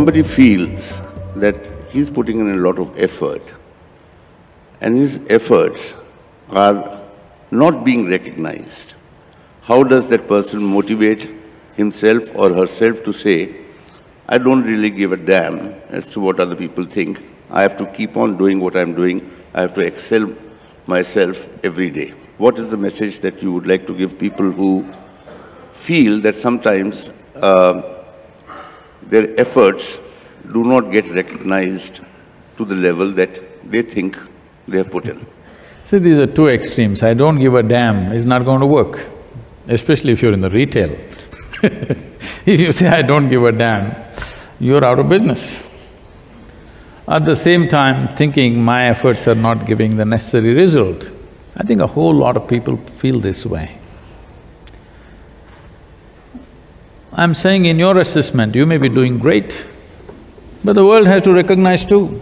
somebody feels that he's putting in a lot of effort and his efforts are not being recognized, how does that person motivate himself or herself to say, I don't really give a damn as to what other people think. I have to keep on doing what I'm doing. I have to excel myself every day. What is the message that you would like to give people who feel that sometimes their efforts do not get recognized to the level that they think they have put in? See, these are two extremes. I don't give a damn is not going to work, especially if you're in the retail. If you say, I don't give a damn, you're out of business. At the same time, thinking my efforts are not giving the necessary result, I think a whole lot of people feel this way. I'm saying in your assessment, you may be doing great, but the world has to recognize too.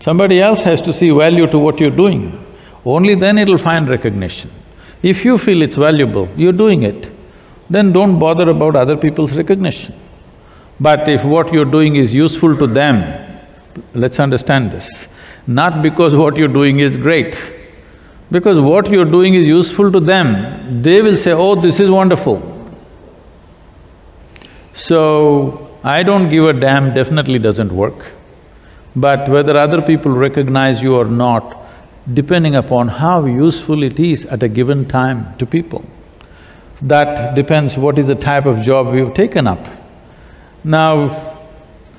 Somebody else has to see value to what you're doing. Only then it'll find recognition. If you feel it's valuable, you're doing it, then don't bother about other people's recognition. But if what you're doing is useful to them, let's understand this, not because what you're doing is great, because what you're doing is useful to them, they will say, oh, this is wonderful. So, I don't give a damn definitely doesn't work. But whether other people recognize you or not, depending upon how useful it is at a given time to people, that depends what is the type of job we've taken up. Now,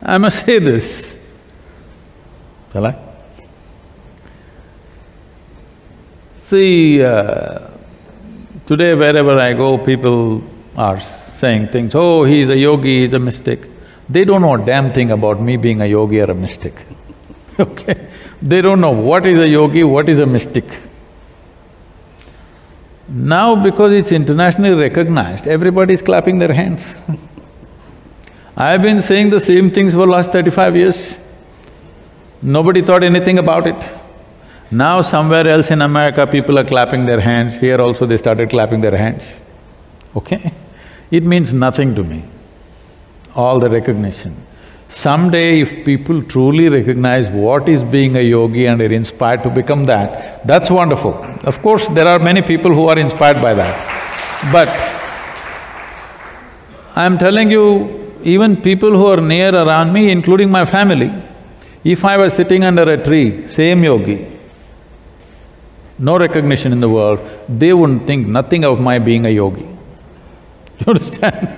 I must say this, shall I? See, today wherever I go, people are saying things, oh, he's a yogi, he's a mystic. They don't know a damn thing about me being a yogi or a mystic, okay? They don't know what is a yogi, what is a mystic. Now because it's internationally recognized, everybody is clapping their hands. I've been saying the same things for last 35 years. Nobody thought anything about it. Now somewhere else in America, people are clapping their hands, here also they started clapping their hands, okay? It means nothing to me, all the recognition. Someday if people truly recognize what is being a yogi and are inspired to become that, that's wonderful. Of course, there are many people who are inspired by that. But I'm telling you, even people who are near around me, including my family, if I was sitting under a tree, same yogi, no recognition in the world, they wouldn't think nothing of my being a yogi. You understand?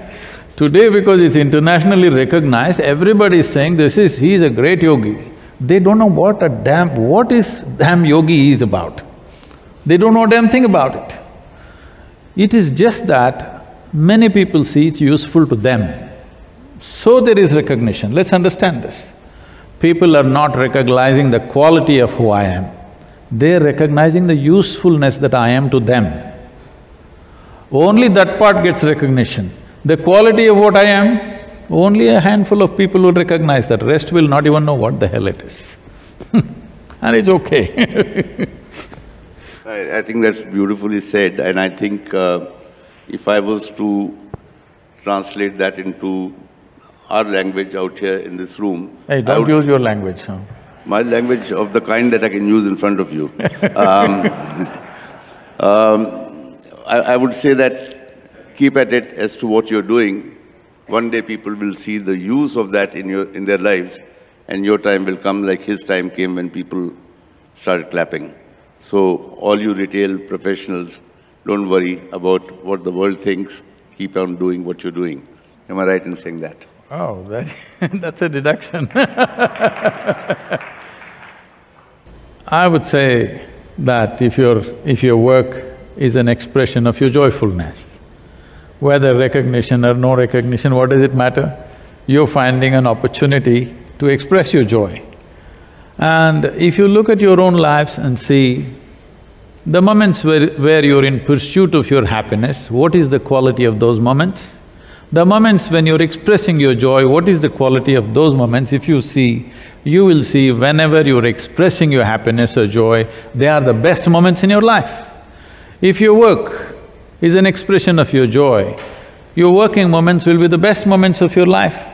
Today because it's internationally recognized, everybody is saying he's a great yogi. They don't know what is damn yogi is about. They don't know a damn thing about it. It is just that many people see it's useful to them, so there is recognition. Let's understand this. People are not recognizing the quality of who I am, they're recognizing the usefulness that I am to them. Only that part gets recognition. The quality of what I am, only a handful of people will recognize that, rest will not even know what the hell it is. And it's okay. I think that's beautifully said, and I think if I was to translate that into our language out here in this room… Hey, don't use your language, huh? My language of the kind that I can use in front of you. I would say that keep at it as to what you're doing. One day people will see the use of that in their lives, and your time will come like his time came when people started clapping. So all you retail professionals, don't worry about what the world thinks, keep on doing what you're doing. Am I right in saying that? Oh, that's a deduction. I would say that if your work is an expression of your joyfulness, whether recognition or no recognition, what does it matter? You're finding an opportunity to express your joy. And if you look at your own lives and see the moments where you're in pursuit of your happiness, what is the quality of those moments? The moments when you're expressing your joy, what is the quality of those moments? If you see, you will see whenever you're expressing your happiness or joy, they are the best moments in your life. If your work is an expression of your joy, your working moments will be the best moments of your life.